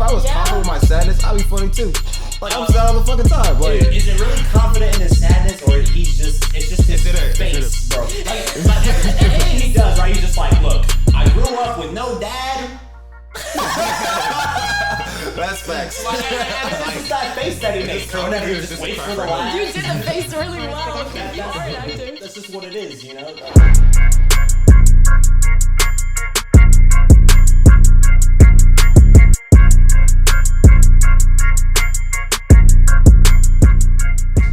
I was confident with my sadness, I'd be funny too. Like, I'm sad all the fucking time. Like, is it really confident in his sadness, or it's just his face, bro? Like everything he does, right? He's just like, look, I grew up with no dad. that's facts. It's that face that he makes, bro. Whenever you just wait for the laugh. You did the face really well. You are an actor. That's just what it is, you know?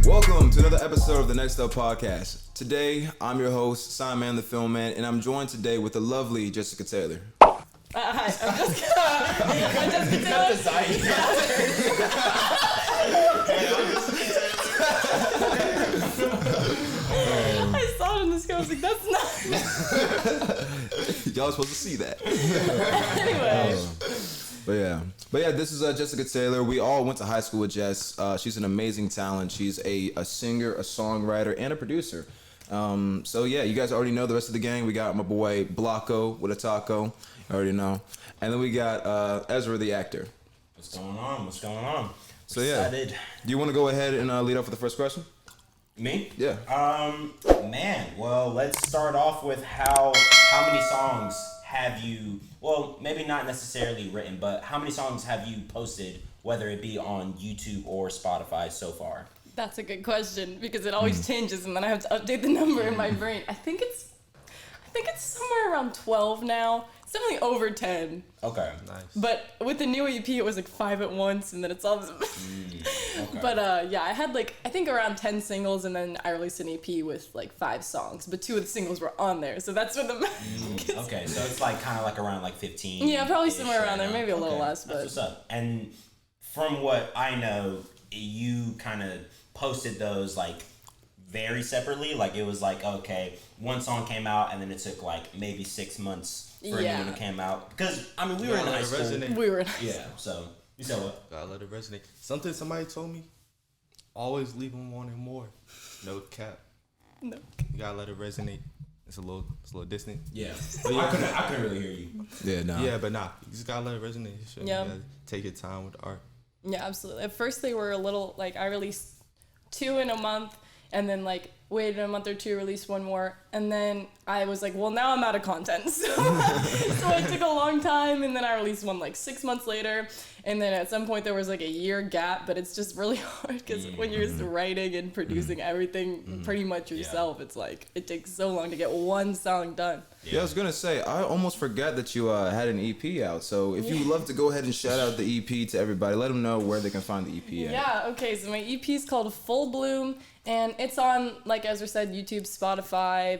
Welcome to another episode of the Next Up Podcast. Today, I'm your host, SIMANTHEFILMMAN, and I'm joined today with the lovely Jessica Taylor. Hi, I'm Jessica I saw it in the sky, I was like, that's not... Y'all supposed to see that. Anyway. But yeah, this is Jessica Taylor. We all went to high school with Jess. She's an amazing talent. She's a singer, a songwriter, and a producer. So yeah, you guys already know the rest of the gang. We got my boy BLOCCO with a taco. You already know. And then we got EZRA the actor. What's going on? So yeah, do you want to go ahead and lead off with the first question? Me? Yeah. Man, well, let's start off with how many songs have you, well, maybe not necessarily written, but how many songs have you posted, whether it be on YouTube or Spotify so far? That's a good question because it always changes and then I have to update the number in my brain. I think it's somewhere around 12 now. It's definitely over 10. Okay. Nice. But with the new EP, it was like 5 at once, and then it's all. Okay. But yeah, I had I think around 10 singles, and then I released an EP with 5 songs, but 2 of the singles were on there, so that's what the. Okay, so it's kind of around 15. Yeah, probably somewhere around there, maybe a little less, but. That's what's up. And from what I know, you kind of posted those very separately. It was okay, one song came out, and then it took maybe 6 months for a new one to came out. Because we were in high school. We were in Yeah, so you said what? Gotta let it resonate. Something somebody told me, always leave them wanting more. No cap. No. You gotta let it resonate. It's a little distant. Yeah. But I couldn't really hear you. Yeah, no. Yeah, but nah. You just gotta let it resonate. You gotta take your time with the art. Yeah, absolutely. At first they were a little, I released 2 in a month, and then waited a month or 2, released 1 more, and then I was like, well, now I'm out of content. So it took a long time, and then I released one 6 months later, and then at some point there was a year gap, but it's just really hard because when you're just writing and producing everything pretty much yourself, it's it takes so long to get one song done. Yeah, I was gonna say, I almost forgot that you had an EP out. So if you would love to go ahead and shout out the EP to everybody, let them know where they can find the EP at. Yeah, okay, so my EP is called Full Bloom, and it's on, like Ezra said, YouTube, Spotify,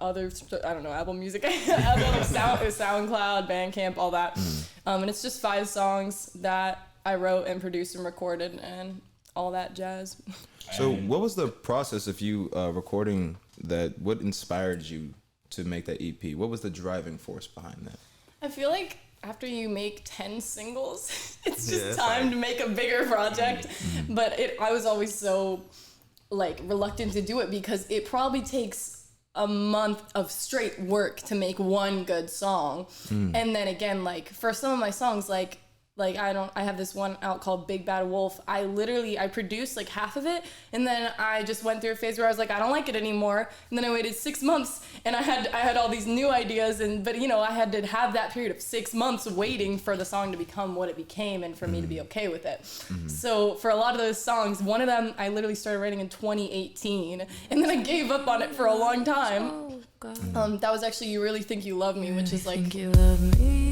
Apple Music, SoundCloud, Bandcamp, all that. And it's just 5 songs that I wrote and produced and recorded and all that jazz. So what was the process of you recording that? What inspired you to make that EP? What was the driving force behind that? I feel like after you make 10 singles, it's just time to make a bigger project. But I was always so reluctant to do it because it probably takes a month of straight work to make one good song. And then again, for some of my songs, I have this one out called Big Bad Wolf. I produced half of it, and then I just went through a phase where I was I don't like it anymore. And then I waited 6 months, and I had all these new ideas, but I had to have that period of 6 months waiting for the song to become what it became and for me to be okay with it. So for a lot of those songs, one of them I literally started writing in 2018, and then I gave up on it for a long time. That was actually You Really Think You Love Me, which is Think you love me.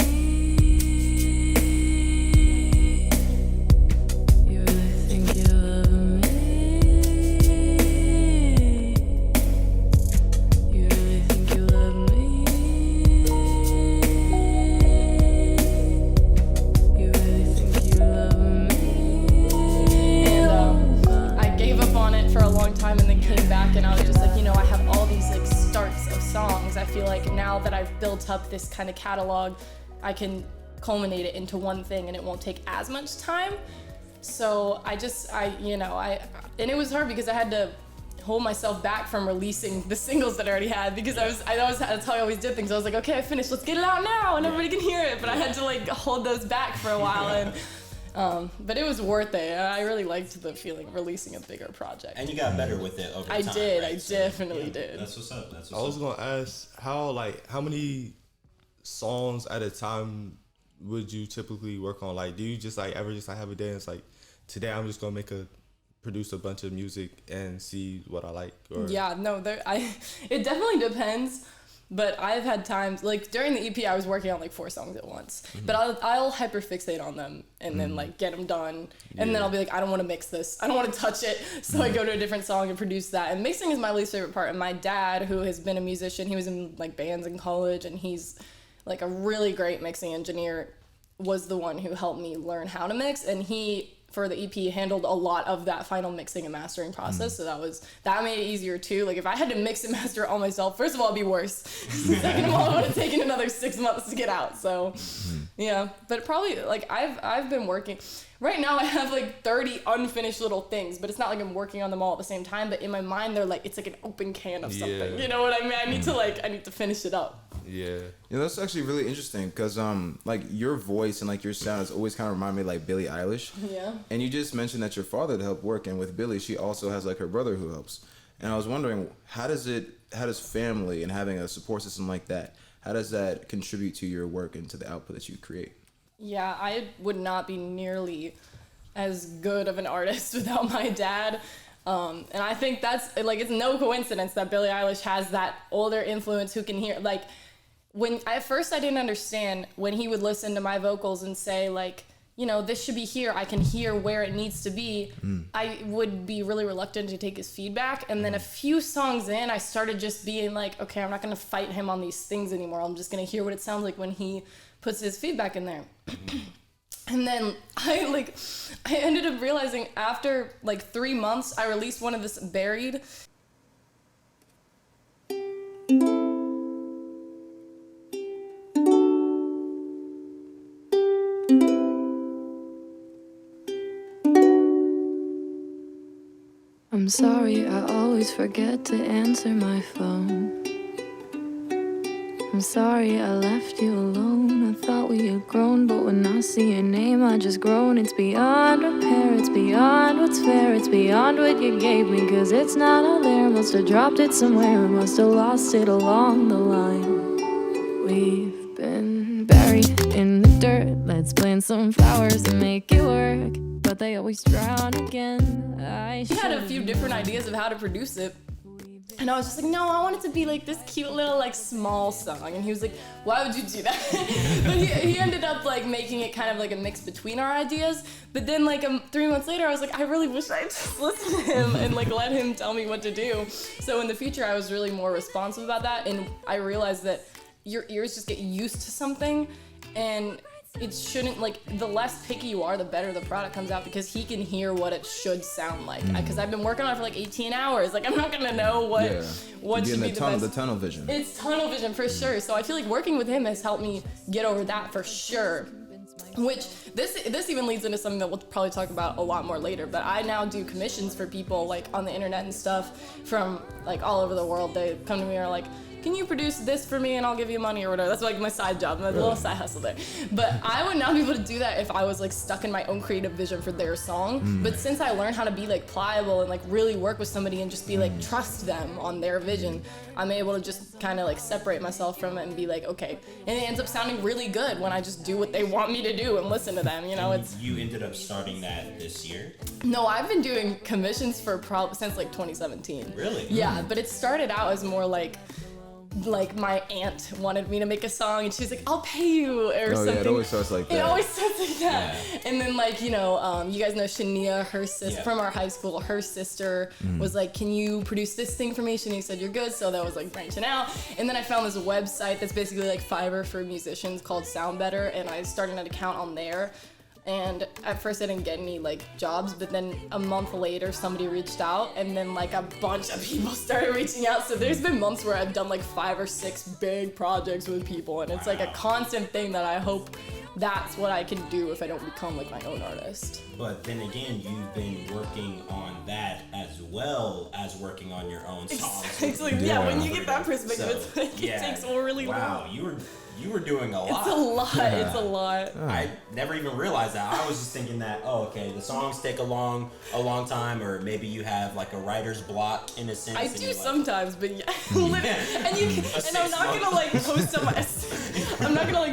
built up this kind of catalog, I can culminate it into one thing and it won't take as much time. So and it was hard because I had to hold myself back from releasing the singles that I already had because that's how I always did things. I was like, okay, I finished, let's get it out now and everybody can hear it. But I had to like hold those back for a while and but it was worth it. I really liked the feeling of releasing a bigger project. And you got better with it over time. I did. Right? I definitely did. That's what's up. I was gonna ask how many songs at a time would you typically work on? Like, do you just like ever just like have a day and it's like, today I'm just gonna produce a bunch of music and see what I like? Or Yeah, no, it definitely depends. But I've had times, like during the EP, I was working on like 4 songs at once. But I'll hyperfixate on them and then like get them done. And then I'll be like, I don't want to mix this. I don't want to touch it. So I go to a different song and produce that. And mixing is my least favorite part. And my dad, who has been a musician, he was in like bands in college and he's like a really great mixing engineer, was the one who helped me learn how to mix. And he, for the EP, handled a lot of that final mixing and mastering process. So that made it easier too. Like if I had to mix and master it all myself, first of all, it'd be worse. Second of all, it would have taken another 6 months to get out. So yeah, but probably like I've been working. Right now I have like 30 unfinished little things, but it's not like I'm working on them all at the same time. But in my mind, they're like, it's like an open can of something. You know what I mean? I need to finish it up. Yeah, that's actually really interesting because like your voice and like your sound has always kind of reminded me of like Billie Eilish. Yeah. And you just mentioned that your father helped work, and with Billie, she also has like her brother who helps. And I was wondering, how does family and having a support system like that, how does that contribute to your work and to the output that you create? Yeah, I would not be nearly as good of an artist without my dad. And I think that's like, it's no coincidence that Billie Eilish has that older influence who can hear, like, at first I didn't understand when he would listen to my vocals and say like, you know, this should be here, I can hear where it needs to be. I would be really reluctant to take his feedback. And then a few songs in, I started just being like, okay, I'm not gonna fight him on these things anymore. I'm just gonna hear what it sounds like when he puts his feedback in there. And then I ended up realizing after like 3 months, I released one of this Buried. I'm sorry, I always forget to answer my phone. I'm sorry I left you alone. I thought we had grown, but when I see your name I just groan. It's beyond repair, it's beyond what's fair, it's beyond what you gave me, 'cause it's not all there. Must have dropped it somewhere, I must have lost it along the line. We've been buried in the dirt. Let's plant some flowers and make it work, but they always drown again. I had a few different ideas of how to produce it. And I was just like, no, I want it to be like this cute little like small song. And he was like, why would you do that? But he ended up like making it kind of like a mix between our ideas. But then like 3 months later, I was like, I really wish I'd just listen to him and like let him tell me what to do. So in the future, I was really more responsive about that. And I realized that your ears just get used to something, and it shouldn't, like, the less picky you are, the better the product comes out, because he can hear what it should sound like. Because I've been working on it for like 18 hours. Like, I'm not gonna know what should be the best. The tunnel vision. It's tunnel vision for sure. So I feel like working with him has helped me get over that for sure. Which this even leads into something that we'll probably talk about a lot more later. But I now do commissions for people like on the internet and stuff from like all over the world. They come to me and are like, can you produce this for me and I'll give you money or whatever. That's like my side job, my little side hustle there. But I would not be able to do that if I was like stuck in my own creative vision for their song. But since I learned how to be like pliable and like really work with somebody and just be like, trust them on their vision, I'm able to just kind of like separate myself from it and be like, okay. And it ends up sounding really good when I just do what they want me to do and listen to them, you know. You ended up starting that this year? No, I've been doing commissions for since like 2017. Really? Yeah, but it started out as more like my aunt wanted me to make a song and she's like, I'll pay you or something. Yeah, it always starts like that. It always starts like that. Yeah. And then like, you know, you guys know Shania, her sister from our high school, her sister was like, can you produce this thing for me? Shania said, you're good. So that was like branching out. And then I found this website that's basically like Fiverr for musicians called SoundWriter, and I started an account on there. And at first I didn't get any like jobs, but then a month later somebody reached out, and then like a bunch of people started reaching out. So there's been months where I've done like 5 or 6 big projects with people, and it's like a constant thing that I hope that's what I can do if I don't become like my own artist. But then again, you've been working on that as well as working on your own songs. Exactly. Yeah, when you get that perspective, So, it's like it takes really long. Wow, you were doing a lot. It's a lot. It's a lot. I never even realized that. I was just thinking that, okay, the songs take a long time, or maybe you have like a writer's block in a sense. I do sometimes, but yeah, and I'm not gonna like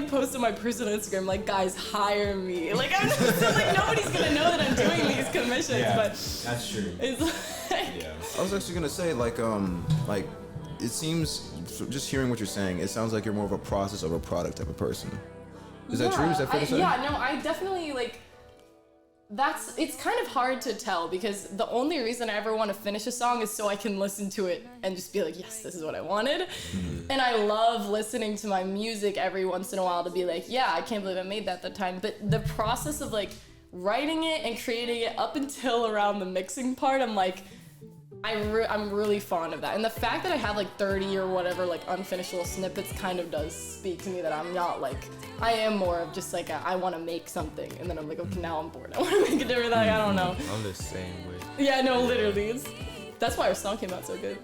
post on my personal Instagram like, guys, hire me. Like I'm just like nobody's gonna know that I'm doing these commissions, but that's true. It's like, I was actually gonna say like it seems, just hearing what you're saying, it sounds like you're more of a process over product type of person. Is that true? Is that fair to say? Yeah, no, I definitely like. It's kind of hard to tell because the only reason I ever want to finish a song is so I can listen to it and just be like, yes, this is what I wanted. Mm-hmm. And I love listening to my music every once in a while to be like, yeah, I can't believe I made that time. But the process of like writing it and creating it up until around the mixing part, I'm like, I'm really fond of that. And the fact that I have like 30 or whatever like unfinished little snippets kind of does speak to me that I'm not like, I am more of just like I want to make something, and then I'm like, okay, now I'm bored. I want to make a different thing. I don't know. I'm the same way. Yeah, no, literally. That's why our song came out so good.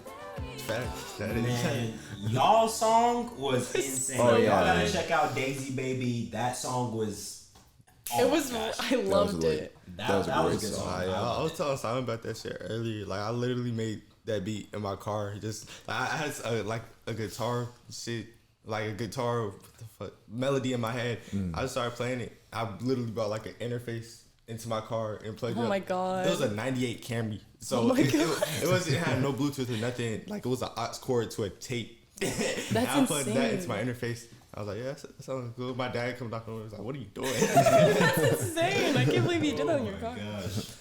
Facts. Man, y'all's song was insane. Oh, yeah. Y'all gotta check out Daisy Baby. That song was... I loved it. That was a good song. I was telling Simon about that shit earlier. Like I literally made that beat in my car. Just like, I had a guitar shit, like a guitar what the fuck, melody in my head. I just started playing it. I literally brought like an interface into my car and plugged it up. Oh my god. It was a 98 Camry. So it had no Bluetooth or nothing. Like it was an aux cord to a tape. That's I plugged insane. that into my interface. I was like, yeah, that sounds good. My dad comes knocking on the door. He was like, what are you doing? That's insane. I can't believe you did that in your car. Gosh.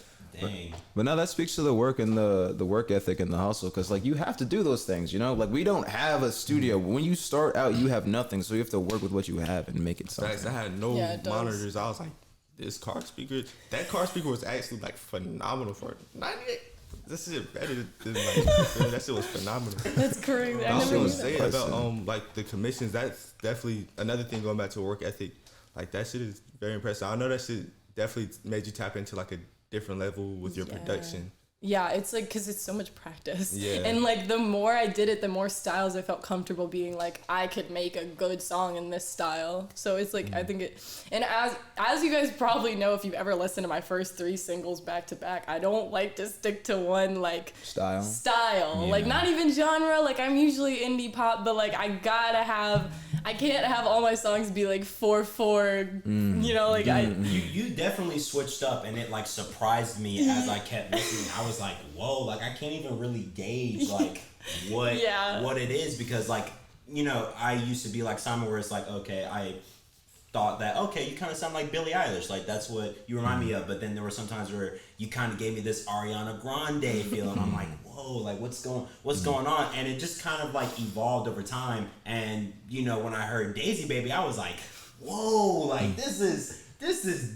Dang. But now that speaks to the work and the work ethic and the hustle, because like you have to do those things, you know. Like we don't have a studio. When you start out, you have nothing, so you have to work with what you have and make it something. Facts, I had no monitors. I was like, this car speaker. That car speaker was actually like phenomenal for 98. This is better than like that shit was phenomenal. That's crazy. I I was never gonna knew say that. about like the commissions. That's definitely another thing going back to work ethic. Like that shit is very impressive. I know that shit definitely made you tap into like a different level with your production. Yeah, it's like because it's so much practice. Yeah. And like the more I did it, the more styles I felt comfortable being like, I could make a good song in this style. So it's like I think it, and as you guys probably know, if you've ever listened to my first 3 singles back to back, I don't like to stick to one like Style. Yeah. Like not even genre. Like I'm usually indie pop, but like I can't have all my songs be like 4/4. You know, like You definitely switched up, and it like surprised me as I kept listening. I was like, whoa, like I can't even really gauge like what it is, because like, you know, I used to be like Simon, where it's like, okay, I thought that, okay, you kind of sound like Billie Eilish, like that's what you remind me of. But then there were some times where you kind of gave me this Ariana Grande feel, and I'm like, whoa, like what's going on? And it just kind of like evolved over time. And you know, when I heard Daisy Baby, I was like, whoa, like this is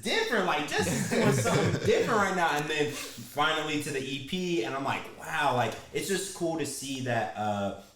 different. Like this is doing something different right now. And then finally to the EP, and I'm like, wow, like it's just cool to see that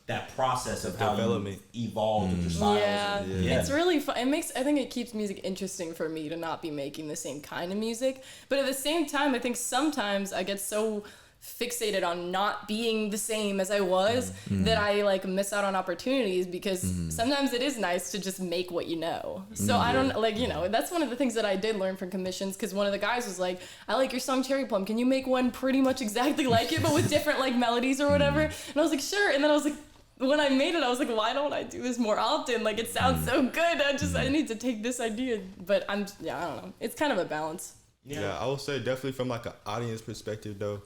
that process of how you evolved with your styles. Yeah, it's really fun. I think it keeps music interesting for me to not be making the same kind of music. But at the same time, I think sometimes I get so fixated on not being the same as I was that I like miss out on opportunities, because sometimes it is nice to just make what you know. So I don't like, you know, that's one of the things that I did learn from commissions, because one of the guys was like, I like your song Cherry Plum, can you make one pretty much exactly like it but with different like melodies or whatever? And I was like, sure. And then I was like, when I made it, I was like, why don't I do this more often? Like it sounds so good. I need to take this idea. But I don't know. It's kind of a balance. Yeah, I would say definitely from like an audience perspective though,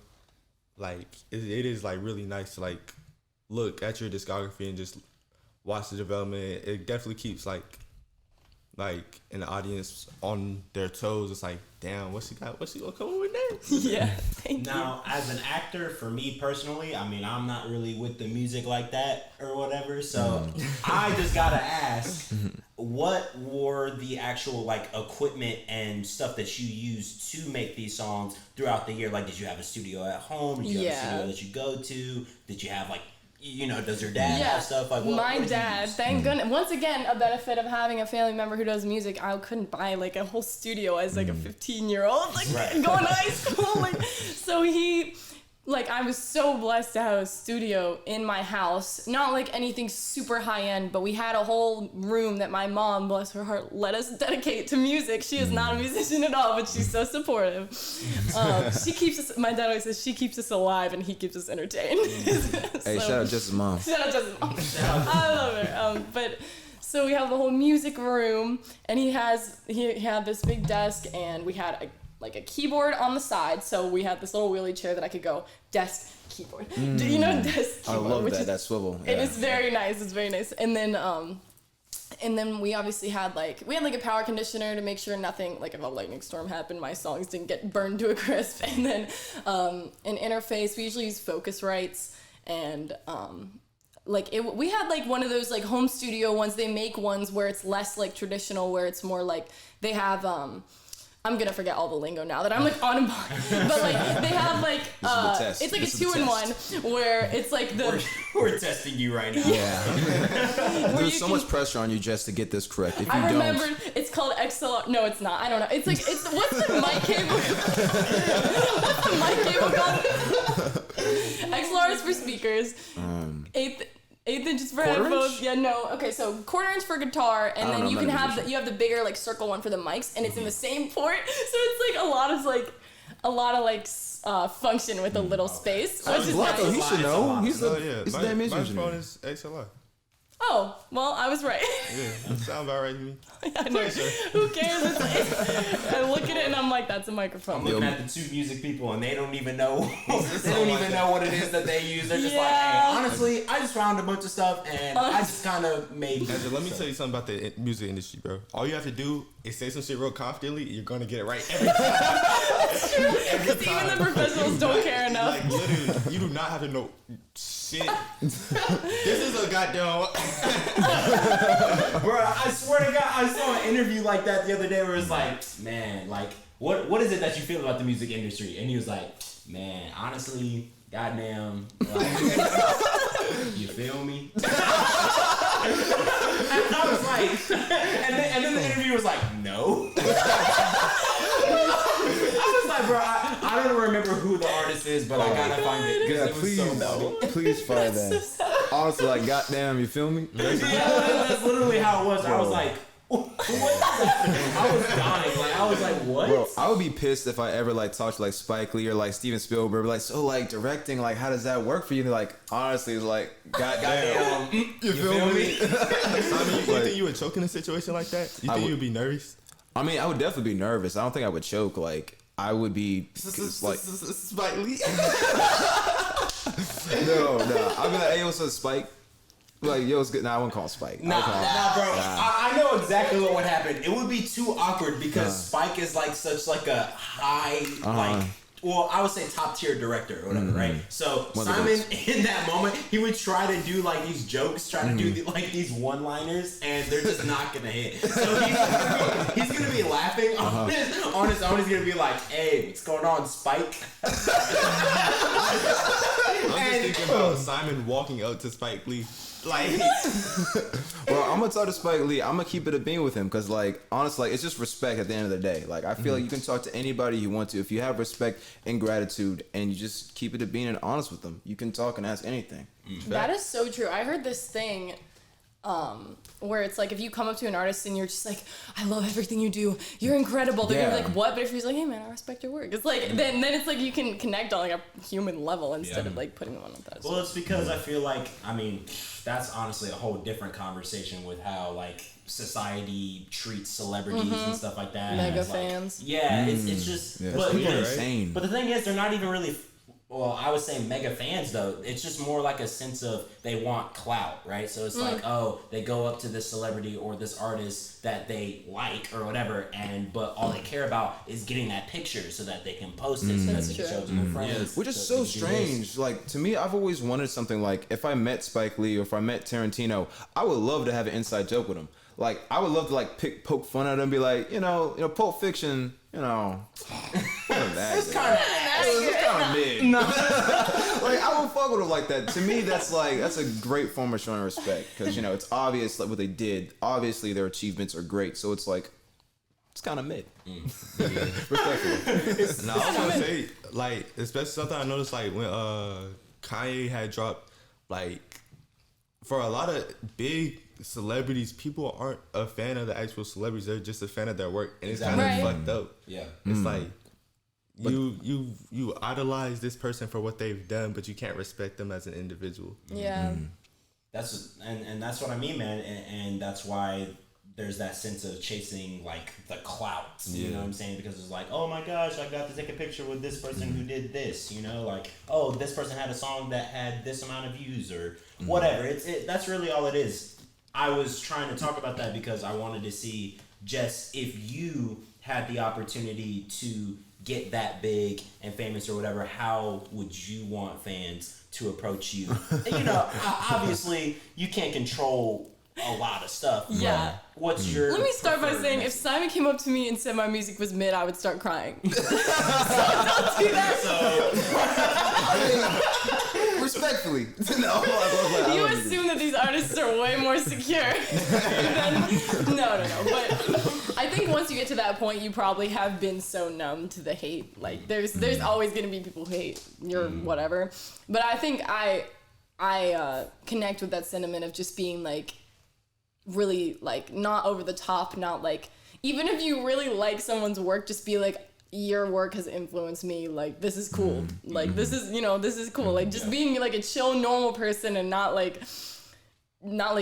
like it is like really nice to like look at your discography and just watch the development. It definitely keeps like an audience on their toes. It's like, damn, what's she gonna come up with next? Yeah, thank you. Now, as an actor, for me personally, I mean, I'm not really with the music like that or whatever, so I just gotta ask, what were the actual like equipment and stuff that you used to make these songs throughout the year? Like, did you have a studio at home? Did you have a studio that you go to? Did you have like, you know, does your dad have stuff? Like, my dad, thank goodness. Once again, a benefit of having a family member who does music. I couldn't buy like a whole studio as like a 15-year-old, like going to high school. Like, so he. Like, I was so blessed to have a studio in my house. Not like anything super high end, but we had a whole room that my mom, bless her heart, let us dedicate to music. She is not a musician at all, but she's so supportive. She keeps us, my dad always says, she keeps us alive and he keeps us entertained. Hey, shout out Jess's mom. Shout out Jess's mom. I love her. But so we have the whole music room, and he had this big desk, and we had a keyboard on the side, so we had this little wheelie chair that I could go desk keyboard. Do you know desk keyboard? I love that swivel. It is very nice. It's very nice. And then we obviously had a power conditioner to make sure nothing, like if a lightning storm happened, my songs didn't get burned to a crisp. And then an interface. We usually use Focusrites, and we had like one of those like home studio ones. They make ones where it's less like traditional, where it's more like they have I'm gonna forget all the lingo now that I'm like on a bar. But like they have like it's like a 2-in-1 where it's like we're testing you right now. Yeah. There's so much pressure on you just to get this correct. If you I remembered it's called XLR. No, it's not. I don't know. It's like what's the mic cable? What's the mic cable called? XLR is for speakers. Eighth inches for headphones. Yeah, no. Okay, so 1/4 inch for guitar, and then you can have the bigger like circle one for the mics, and it's in the same port. So it's like a lot of function with a little space. Which is BLOCCO, nice. he should know. He's the damn my engineer. phone is XLR. Oh, well, I was right. Yeah, sound about right to me. I know. Who cares? I look at it and I'm like, that's a microphone. I'm looking at the two music people and they don't even know. They don't even know what it is that they use. They're just like, hey, honestly, I just found a bunch of stuff and I just kind of made. Ezra, let me tell you something about the music industry, bro. All you have to do is say some shit real confidently. You're gonna get it right every time. That's true. Because even the professionals don't care enough. Like literally, you do not have to know shit. This is a goddamn. Bro, I swear to God, I saw an interview like that the other day where it's like, man, like, what is it that you feel about the music industry? And he was like, man, honestly, goddamn, like, you feel me? And I was like, and then the interview was like, no. I was like, bro, I don't remember who the artist is, but I gotta find it. Yeah, It was so funny. please find that. So Honestly, like, goddamn, you feel me? Yeah, that's literally how it was. I was like, what is happening? I was dying. Like, I was like, what? Bro, I would be pissed if I ever like talked to like Spike Lee or like Steven Spielberg, like, so like directing, like, how does that work for you? And they're like, honestly, it's like, goddamn, you feel me? I mean, you think you would choke in a situation like that? You think you would be nervous? I mean, I would definitely be nervous. I don't think I would choke. Like, I would be like, Spike Lee. no. I'd be like, hey, what's up, Spike? Like, yo, it's good. Nah, I wouldn't call him Spike. Nah, bro. I know exactly what would happen. It would be too awkward because Spike is like such like a high, like, well, I would say top tier director or whatever, right? So Simon, in that moment, he would try to do like these jokes, try to do like these one-liners, and they're just not gonna hit. So he's gonna be laughing on his own. He's gonna be like, "Hey, what's going on, Spike?" I'm just thinking about Simon walking up to Spike Lee. Like, Well, I'm gonna talk to Spike Lee. I'm gonna keep it a bean with him because, like, honestly, like, it's just respect at the end of the day. Like, I feel like you can talk to anybody you want to if you have respect and gratitude, and you just keep it a bean and honest with them. You can talk and ask anything. that is so true. I heard this thing where it's like if you come up to an artist and you're just like, I love everything you do, you're incredible, they're gonna be like, what? But if he's like, hey man, I respect your work, it's like then it's like you can connect on like a human level instead of like putting them on that. Well, it's because I feel like, I mean, that's honestly a whole different conversation with how like society treats celebrities and stuff like that. Mega like, fans. Yeah, it's just but, people are insane. But the thing is, they're not even really. Well, I would say mega fans though. It's just more like a sense of they want clout, right? So it's like, oh, they go up to this celebrity or this artist that they like or whatever, but all they care about is getting that picture so that they can post it, so that they can show to their friends. Which is so so strange. Like, to me, I've always wanted something like, if I met Spike Lee or if I met Tarantino, I would love to have an inside joke with him. like I would love to like poke fun at him and be like, Pulp Fiction, wasn't that It's kind of mid. No. Like I would fuck with him like that. To me, that's a great form of showing respect because it's obvious like what they did. Obviously, their achievements are great, so it's like it's kind of mid. Respectfully. No, I was gonna say like especially something I noticed like when Kanye had dropped like for a lot of big celebrities, people aren't a fan of the actual celebrities; they're just a fan of their work, and it's kind of fucked up. Yeah, it's like you idolize this person for what they've done, but you can't respect them as an individual. Yeah, that's that's what I mean, man, and that's why there's that sense of chasing like the clout. You know what I'm saying? Because it's like, oh my gosh, I got to take a picture with this person who did this. Like, oh, this person had a song that had this amount of views or whatever. That's really all it is. I was trying to talk about that because I wanted to see just if you had the opportunity to get that big and famous or whatever, how would you want fans to approach you? Obviously you can't control a lot of stuff. Yeah. What's your... Let me start by saying, if Simon came up to me and said my music was mid, I would start crying. So don't do that. Respectfully. You assume that these artists are way more secure. No. But I think once you get to that point, you probably have been so numb to the hate. Like, there's always going to be people who hate your whatever. But I think I connect with that sentiment of just being, like, really, like, not over the top, not, like, even if you really like someone's work, just be like, your work has influenced me, like, this is cool, like, this is, this is cool, like, just being, like, a chill, normal person and not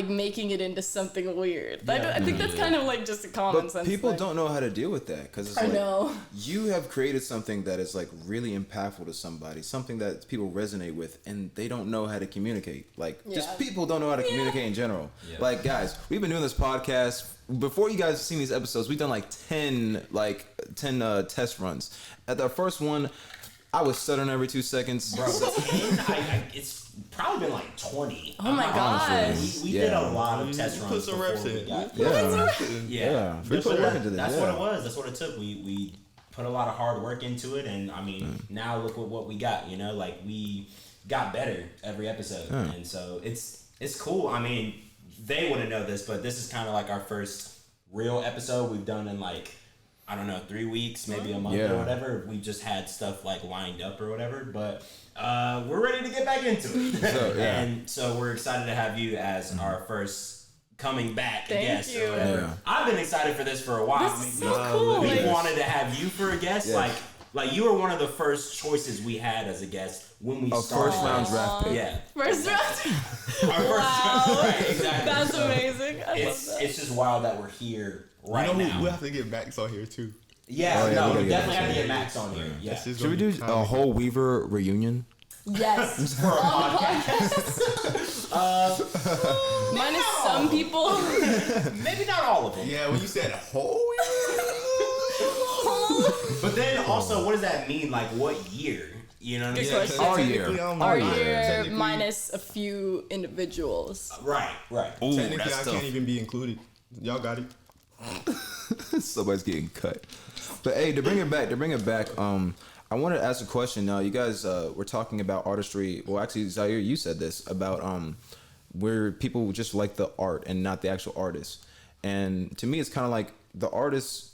making it into something weird. I think that's kind of, like, just a common sense people thing. don't know how to deal with that, because it's I like, know. you have created something that is, like, really impactful to somebody, something that people resonate with, and they don't know how to communicate. Like, just people don't know how to communicate in general. Yeah. Like, guys, we've been doing this podcast. Before you guys have seen these episodes, we've done like 10 test runs. At the first one, I was stuttering every 2 seconds. Bro, 10? It's probably been like 20. Oh my gosh. We did a lot of test runs. Put some reps in. Yeah. We put work into this. That's what it was. That's what it took. We put a lot of hard work into it, and I mean, now look what we got. Like, we got better every episode, and so it's cool. I mean, they wouldn't know this, but this is kind of like our first real episode we've done in, like, I don't know, 3 weeks, maybe a month or whatever. We just had stuff like lined up or whatever, but we're ready to get back into it. And so we're excited to have you as our first coming back guest or whatever. Yeah. I've been excited for this for a while. This is so cool. We wanted to have you for a guest. Like you were one of the first choices we had as a guest when we started. First round draft pick. Yeah. First round. Our first round. Right, exactly. That's amazing. I love that. It's just wild that we're here right now. We have to get Max on here too. Yeah, we definitely have to get Max on here. Yeah. Should we do a whole Weaver reunion? Yes. For a podcast. Minus some people. Maybe not all of them. Yeah, when you said whole But then also, what does that mean? Like, what year? You know what I mean? Our year minus a few individuals. Right. Ooh, technically, I can't even be included. Y'all got it. Somebody's getting cut. But hey, to bring it back, I wanted to ask a question. Now, you guys were talking about artistry. Well, actually, Zaire, you said this about where people just like the art and not the actual artist. And to me, it's kind of like the artists,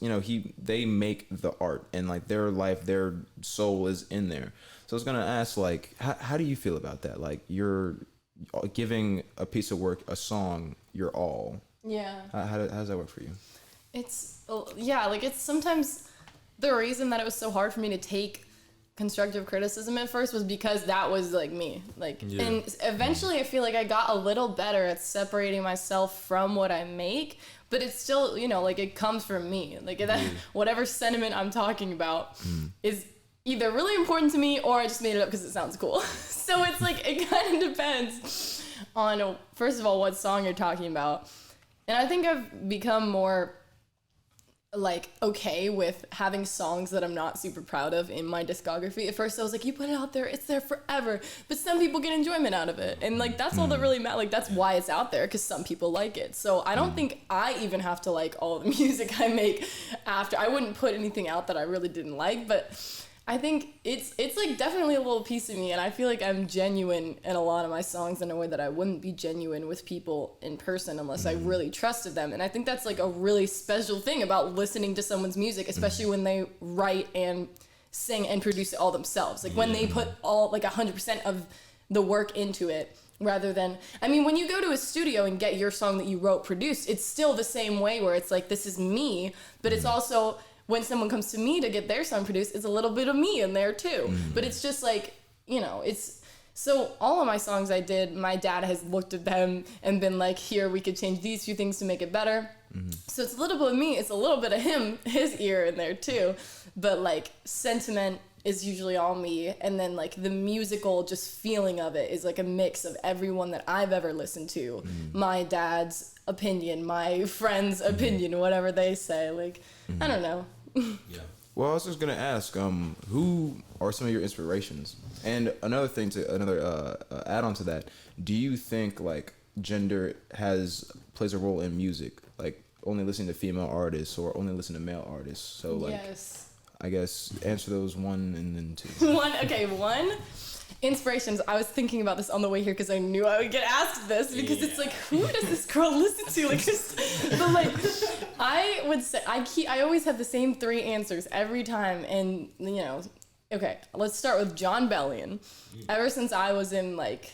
they make the art, and like their life, their soul is in there. So I was gonna ask, like, how do you feel about that? Like, you're giving a piece of work, a song, your all. Yeah. How does that work for you? It's sometimes the reason that it was so hard for me to take constructive criticism at first was because that was like me. And eventually I feel like I got a little better at separating myself from what I make, but it's still, it comes from me. Like, whatever sentiment I'm talking about is either really important to me or I just made it up because it sounds cool. So it's like, it kind of depends on, first of all, what song you're talking about. And I think I've become more like okay with having songs that I'm not super proud of in my discography. At first I was like, you put it out there, it's there forever, but some people get enjoyment out of it, and like that's all that really matters. Like that's why it's out there, because some people like it. So I don't think I even have to like all the music I make after. I wouldn't put anything out that I really didn't like, but I think it's like definitely a little piece of me, and I feel like I'm genuine in a lot of my songs in a way that I wouldn't be genuine with people in person unless I really trusted them. And I think that's like a really special thing about listening to someone's music, especially when they write and sing and produce it all themselves. Like when they put all like 100% of the work into it, rather than, I mean, when you go to a studio and get your song that you wrote produced, it's still the same way where it's like, this is me, but it's also, when someone comes to me to get their song produced, it's a little bit of me in there too. But it's just like, you know, it's, so all of my songs I did, my dad has looked at them and been like, here, we could change these few things to make it better. So it's a little bit of me, it's a little bit of him, his ear in there too. But like sentiment is usually all me. And then like the musical just feeling of it is like a mix of everyone that I've ever listened to. My dad's opinion, my friend's opinion, whatever they say. Like, I don't know. Yeah. Well, I was just gonna ask, who are some of your inspirations? And another thing add on to that, do you think like gender plays a role in music, like only listening to female artists or only listening to male artists? So like, Yes. I guess answer those one and then two. One. Inspirations. I was thinking about this on the way here because I knew I would get asked this, because it's like, who does this girl listen to? Like, but like, I would say I always have the same three answers every time, and you know, okay, let's start with John Bellion. Ever since I was in like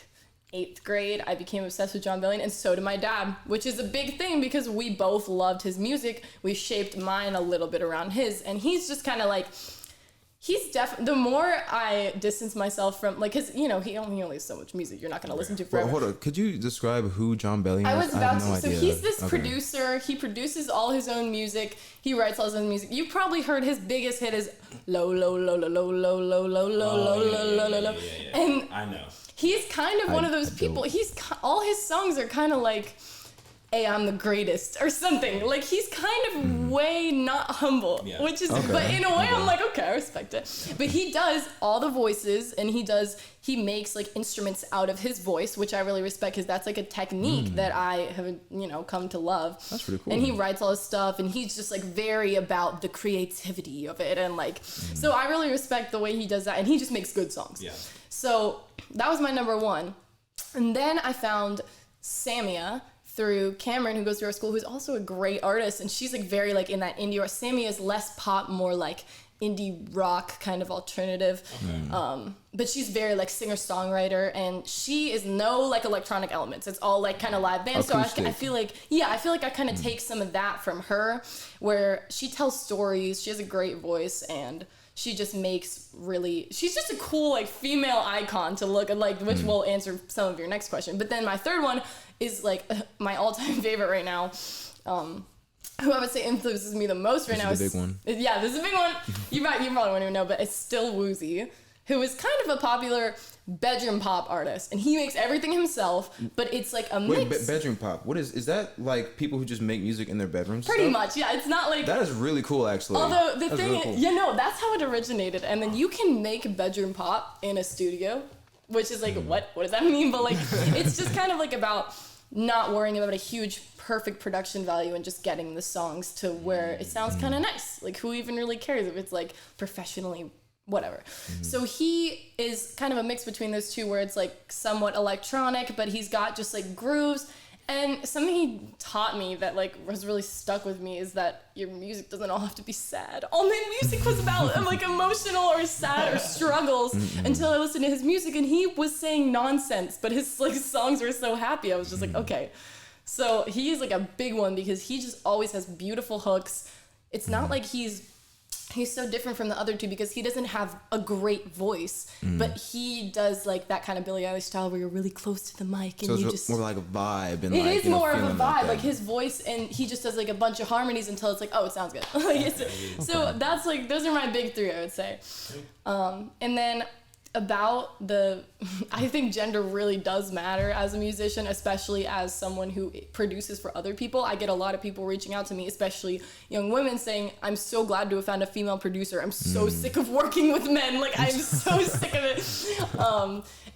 8th grade, I became obsessed with John Bellion, and so did my dad, which is a big thing because we both loved his music. We shaped mine a little bit around his, and he's just kind of like, he's the more I distance myself from, like, cause you know, he only has so much music you're not gonna listen to forever. Well, hold on, could you describe who John Bellion is? I was about have no to. So idea. he's this producer. He produces all his own music. He writes all his own music. You probably heard his biggest hit is low, low, low, low, low, low, low, low, low, low, low, low. And I know. he's kind of one of those people. All his songs are kind of like, hey, I'm the greatest or something. Like he's kind of way not humble, which is, but in a way I'm like, okay, I respect it. But he does all the voices, and he makes like instruments out of his voice, which I really respect, because that's like a technique that I have, you know, come to love. That's pretty cool. And he writes all his stuff, and he's just like very about the creativity of it, and like, so I really respect the way he does that, and he just makes good songs. Yeah. So that was my number one. And then I found SAMIA through Cameron, who goes to our school, who's also a great artist, and she's like very like in that indie rock. SAMIA is less pop, more like indie rock kind of alternative. But she's very like singer-songwriter, and she is no like electronic elements. It's all like kind of live band. Acoustic. So I feel like I kind of take some of that from her, where she tells stories. She has a great voice, and she just she's just a cool like female icon to look at, like, which will answer some of your next question. But then my third one is like my all-time favorite right now. Who I would say influences me the most right now is the big one. Yeah, this is a big one. You probably won't even know, but it's still Woozy, who is kind of a popular bedroom pop artist, and he makes everything himself, but it's like a mix. Wait, bedroom pop. What is that? Like people who just make music in their bedrooms? Pretty much, yeah. It's not like that is really cool, actually. Although the That's thing, really cool. you know, that's how it originated, and then you can make bedroom pop in a studio, which is like, what does that mean? But like, it's just kind of like about not worrying about a huge perfect production value and just getting the songs to where it sounds kind of nice. Like, who even really cares if it's like professionally whatever. So he is kind of a mix between those two, where it's like somewhat electronic, but he's got just like grooves. And something he taught me that like was really stuck with me is that your music doesn't all have to be sad. All my music was about like emotional or sad or struggles until I listened to his music, and he was saying nonsense, but his like songs were so happy. I was just like, okay. So he is like a big one, because he just always has beautiful hooks. It's not like he's so different from the other two, because he doesn't have a great voice, but he does like that kind of Billie Eilish style where you're really close to the mic, and So you it's just more like a vibe, and it like, is you know, more of a feeling vibe, that. like his voice, and he just does like a bunch of harmonies until it's like, oh, it sounds good. Like so that's like, those are my big three, I would say. And then about I think gender really does matter as a musician, especially as someone who produces for other people. I get a lot of people reaching out to me, especially young women, saying, I'm so glad to have found a female producer. I'm so sick of working with men. Like, I'm so sick of it.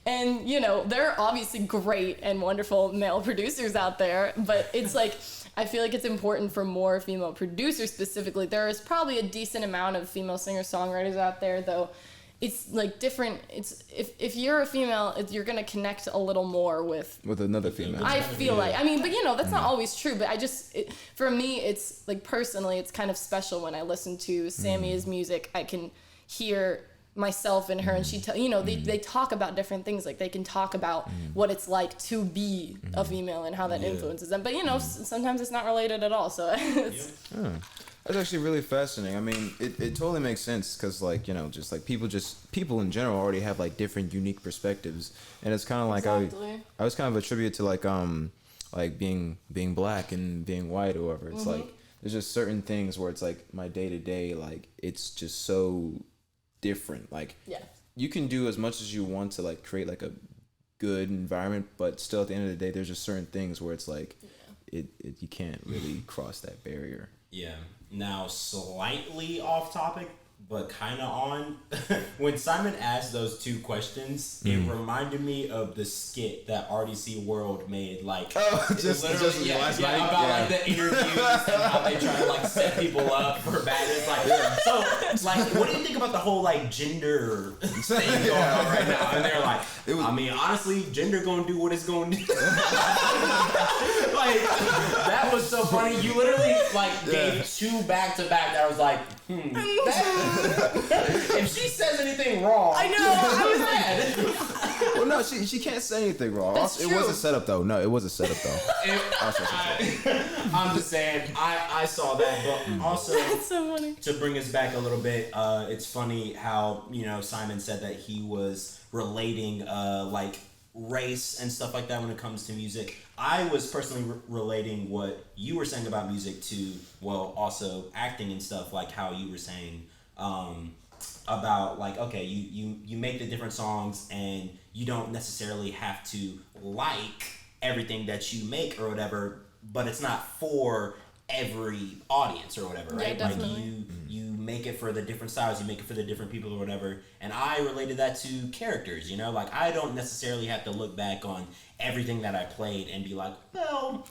And, you know, there are obviously great and wonderful male producers out there, but it's like, I feel like it's important for more female producers specifically. There is probably a decent amount of female singer-songwriters out there, though. It's like different. It's if you're a female, you're gonna connect a little more with another female. I feel like. I mean, but you know, that's not always true. But for me, it's like personally, it's kind of special when I listen to SAMIA's music. I can hear myself in her, and they talk about different things. Like they can talk about what it's like to be a female and how that influences them. But you know, sometimes it's not related at all. So it's, That's actually really fascinating. I mean, it totally makes sense because, like, you know, just like people in general already have like different unique perspectives, and it's kind of like exactly. I was kind of attribute to like being black and being white or whatever. It's like there's just certain things where it's like my day to day, like it's just so different. Like you can do as much as you want to like create like a good environment, but still at the end of the day, there's just certain things where it's like you can't really cross that barrier. Yeah. Now, slightly off topic, but kind of on. When Simon asked those two questions, it reminded me of the skit that RDC World made. Like, just last night? About like the interviews and how they try to like set people up for bad. It's like, so like, what do you think about the whole like gender thing going on right now? And they're like, I mean, honestly, gender gonna do what it's gonna do. Like, that was so funny. You literally like gave two back to back that I was like, if she says anything wrong, I know. I was mad. Well, no, she can't say anything wrong. That's It true. was a setup though. No, it was a setup though. I'm just saying, I saw that, but also That's so funny. to bring us back a little bit, it's funny how, you know, Simon said that he was relating like race and stuff like that when it comes to music. I was personally relating what you were saying about music to, well, also acting and stuff, like how you were saying about like, okay, you make the different songs and you don't necessarily have to like everything that you make or whatever, but it's not for every audience or whatever, right? Yeah, definitely. Like you make it for the different styles, you make it for the different people or whatever. And I related that to characters, you know, like I don't necessarily have to look back on everything that I played and be like, well,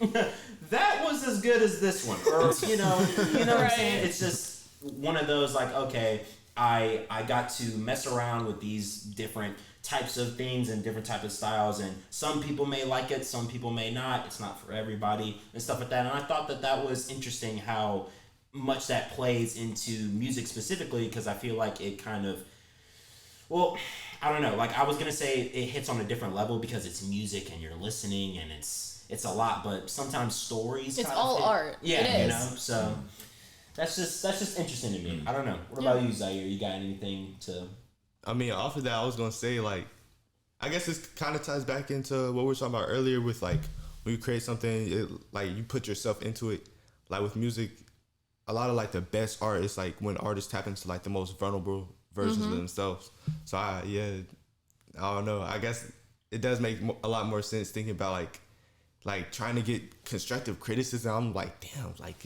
that was as good as this one, or you know what I'm saying? It's just one of those like, okay, I got to mess around with these different types of things and different types of styles, and some people may like it, some people may not. It's not for everybody and stuff like that. And I thought that was interesting how much that plays into music specifically, because I feel like it kind of, well, I don't know, like I was gonna say it hits on a different level because it's music and you're listening and it's a lot, but sometimes stories It's kind all of hit. art. Yeah, It you is. know, so that's just interesting to me. I don't know. What about you, Zaire? You got anything to? I mean, off of that, I was gonna say, like, I guess this kind of ties back into what we were talking about earlier with, like, when you create something, like, you put yourself into it. Like, with music, a lot of, like, the best art is, like, when artists tap into, like, the most vulnerable versions of themselves. So, I don't know. I guess it does make a lot more sense thinking about, like trying to get constructive criticism. I'm like, damn, like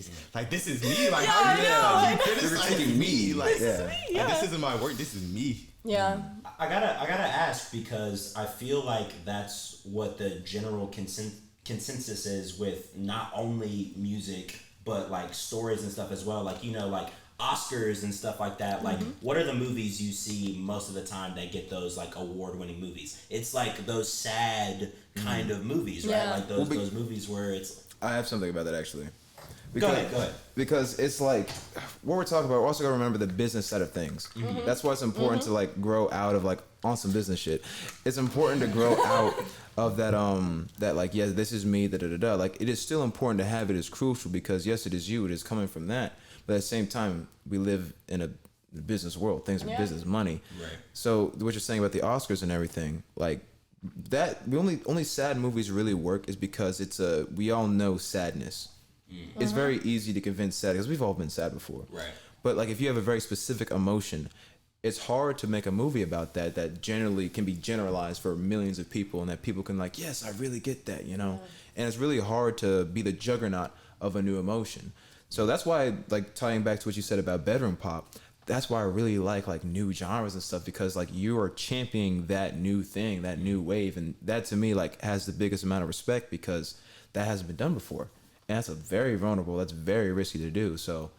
this is me. Like, how you criticizing me? Like, this isn't my work. This is me. Yeah. I gotta ask, because I feel like that's what the general consensus is with not only music but like stories and stuff as well. Like, you know, like Oscars and stuff like that. Like, what are the movies you see most of the time that get those like award-winning movies? It's like those sad kind of movies, right? Yeah. Like those movies where it's. I have something about that actually. Go ahead. Because it's like what we're talking about. We're also gotta remember the business side of things. That's why it's important to like grow out of like on some business shit. It's important to grow out of that that like, yes, this is me, Like, it is still important to have it as crucial, because yes, it is you. It is coming from that. But at the same time, we live in a business world. Things are business, money. Right. So what you're saying about the Oscars and everything, like that, the only sad movies really work is because we all know sadness. It's very easy to convince sad, because we've all been sad before. Right. But like if you have a very specific emotion, it's hard to make a movie about that generally can be generalized for millions of people, and that people can like, yes, I really get that, you know. And it's really hard to be the juggernaut of a new emotion. So that's why, like, tying back to what you said about bedroom pop, that's why I really like new genres and stuff, because like you are championing that new thing, that new wave, and that to me like has the biggest amount of respect, because that hasn't been done before, and that's that's very risky to do. So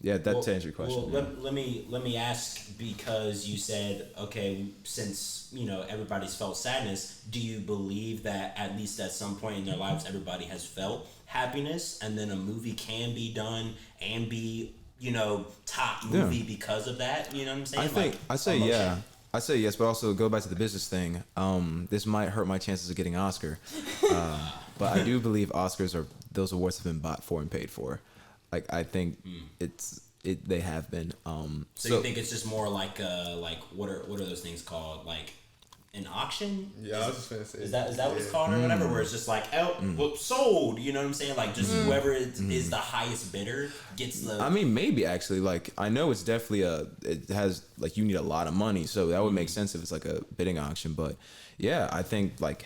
yeah, to answer your question. Well, let me ask, because you said, okay, since you know everybody's felt sadness, do you believe that at least at some point in their lives everybody has felt happiness, and then a movie can be done and be, you know, top movie because of that? You know what I'm saying? I say yes, but also go back to the business thing. This might hurt my chances of getting an Oscar, but I do believe those awards have been bought for and paid for. Like, I think they have been. So you think it's just more like what are those things called, like an auction? Yeah, I was just gonna say. Is that what it's called or whatever? Where it's just like, sold. You know what I'm saying? Like, just whoever is the highest bidder gets the. I mean, maybe actually. Like, I know it's definitely it has like you need a lot of money, so that would make sense if it's like a bidding auction. But yeah, I think like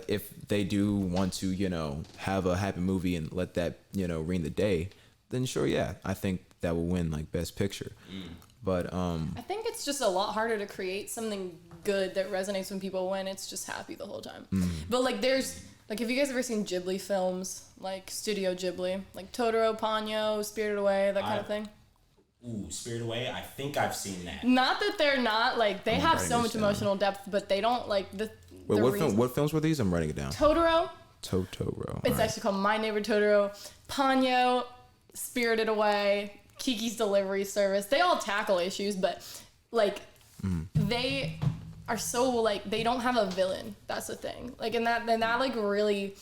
if they do want to, you know, have a happy movie and let that, you know, ring the day, then sure, yeah, I think that will win like Best Picture. But I think it's just a lot harder to create something good that resonates with people when it's just happy the whole time. But like there's like, have you guys ever seen Ghibli films, like Studio Ghibli, like Totoro, Ponyo, Spirited Away, that kind of thing? Ooh, Spirited Away. I think I've seen that. Not that they're not like they have so much emotional depth, but they don't like the. Wait, what films were these? I'm writing it down. Totoro. It's right. actually called My Neighbor Totoro. Ponyo, Spirited Away, Kiki's Delivery Service. They all tackle issues, but like they are so like they don't have a villain. That's the thing. Like, and that like really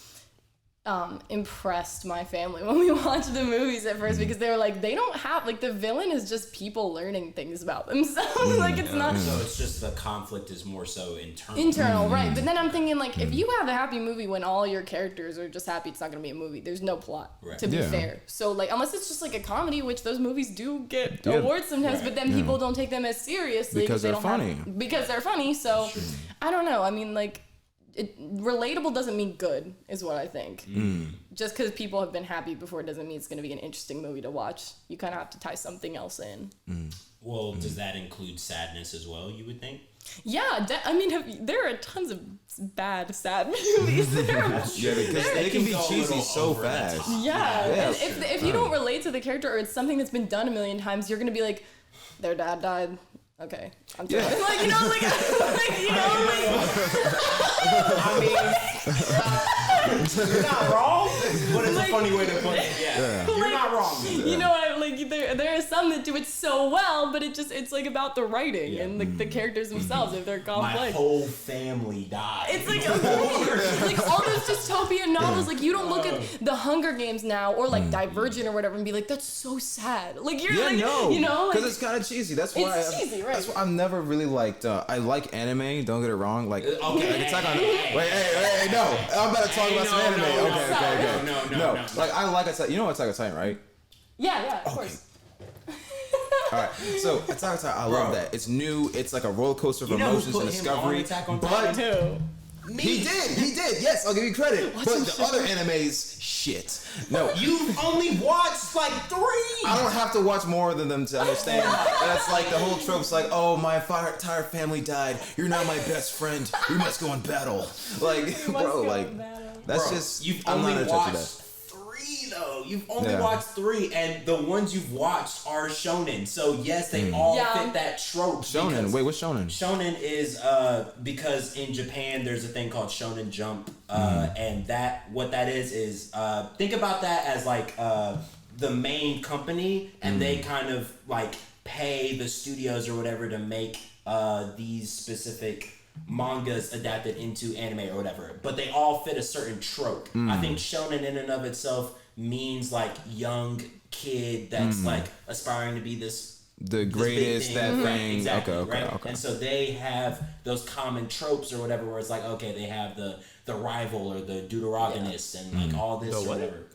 impressed my family when we watched the movies at first, because they were like, they don't have like the villain is just people learning things about themselves. Like, it's not. So it's just the conflict is more so internal. Right? But then I'm thinking, like, if you have a happy movie when all your characters are just happy, it's not gonna be a movie. There's no plot, to be fair. So like, unless it's just like a comedy, which those movies do get awards sometimes, but then people don't take them as seriously because they they're funny. Because they're funny. So I don't know. I mean, like. Relatable doesn't mean good, is what I think. Just because people have been happy before doesn't mean it's going to be an interesting movie to watch. You kind of have to tie something else in. Well, does that include sadness as well, you would think? Yeah, I mean, there are tons of bad, sad movies. Because they can be cheesy so fast. Yeah. If you don't relate to the character, or it's something that's been done a million times, you're going to be like, their dad died. Okay, I'm sorry. Like, you know, like you know, I mean, you're not wrong, but it's like, a funny way to put it. Yeah. You're not wrong. You know what? Like, there are some that do it so well, but it's like about the writing and the characters themselves, if they're complex. My whole family died. It's like like all those dystopian novels. Like, you don't look at The Hunger Games now or like Divergent or whatever and be like, that's so sad. Like, you're you know, because it's kind of cheesy. That's why it's cheesy. Right. That's why I've never really liked. I like anime. Don't get it wrong. Like, okay, wait, no. I'm about to talk about some anime. Okay. No. Like, I like Attack. You know Attack on Titan, right? Yeah, of course. All right, so Attack on Titan, I love that. It's new. It's like a roller coaster of emotions and discovery. But he did. Yes, I'll give you credit. But the other animes, shit. No, you've only watched like 3. I don't have to watch more than them to understand. That's like the whole trope's like, oh, my entire family died. You're now my best friend. We must go in battle. Like, bro, like that's just. You've only watched 3 though. You've only watched 3, and the ones you've watched are shonen. So yes, they all fit that trope. Shonen. Wait, what's shonen? Shonen is because in Japan there's a thing called Shonen Jump, and what that is think about that as like the main company, and they kind of like pay the studios or whatever to make these specific mangas adapted into anime or whatever, but they all fit a certain trope. I think shonen in and of itself means like young kid that's like aspiring to be the greatest thing. Thing. Exactly, okay. And so they have those common tropes or whatever, where it's like, okay, they have the rival or the deuteragonist and like all this or whatever.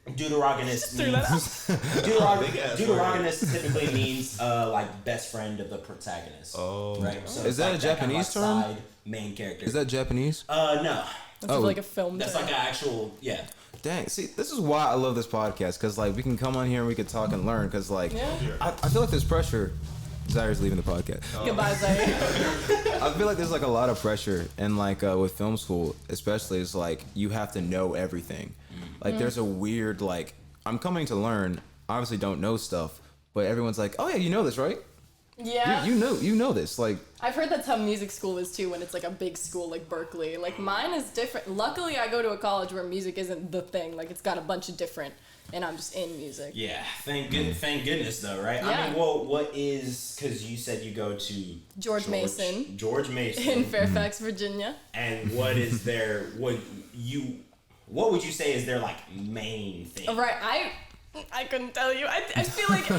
Deuterogonist means Deuterogonist typically means like best friend of the protagonist. Oh, right. So Is it's that like a Japanese kind of like term? side main character. Is that Japanese? No. That's like a film. That's like an actual Dang, see, this is why I love this podcast, because like we can come on here and we can talk and learn, because like I feel like there's pressure. Zaire's leaving the podcast. Goodbye, Zaire. I feel like there's like a lot of pressure, and like with film school especially, it's like you have to know everything. Like there's a weird like, I'm coming to learn, obviously don't know stuff, but everyone's like, oh yeah, you know this, right? Yeah. You know this, like. I've heard that's how music school is too, when it's like a big school like Berkeley. Like mine is different. Luckily, I go to a college where music isn't the thing. Like it's got a bunch of different, and I'm just in music. Yeah, thank goodness though, right? Yeah. I mean, well, what is, because you said you go to George Mason in in Fairfax, Virginia. And what is their what would you say is their like main thing? Right, I couldn't tell you. I feel like,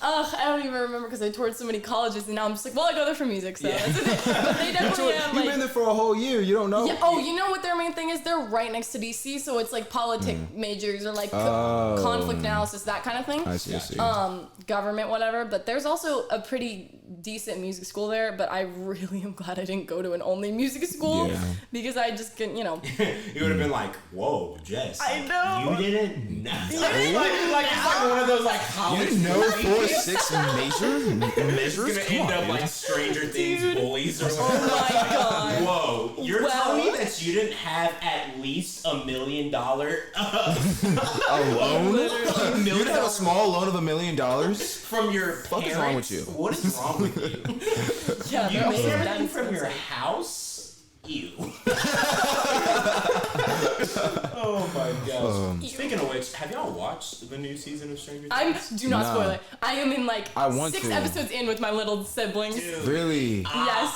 I don't even remember because I toured so many colleges, and now I'm just like, well, I go there for music, so that's it. But they definitely have You've been there for a whole year. You don't know. Yeah. Oh, you know what their main thing is? They're right next to DC, so it's like majors or like conflict analysis, that kind of thing. I see. Government, whatever. But there's also a pretty decent music school there. But I really am glad I didn't go to an only music school because I just couldn't, You would have been like, whoa, Jess. I know. You didn't? Nah. Like it's like one of those like college. You know 4-6 measures? It's gonna end up like Stranger Things bullies or something. Oh my god. Whoa, you're telling me that you didn't have at least $1 million A loan? You didn't have a small loan of $1 million? from your parents? What is wrong with you? What is wrong with you? Yeah, You they're made also everything that from your expensive. house? Ew. Oh my gosh. Speaking of which, have y'all watched the new season of Stranger Things? Do not spoil it. I am in like I want 6 to. episodes in with my little siblings. Dude. Really? Yes.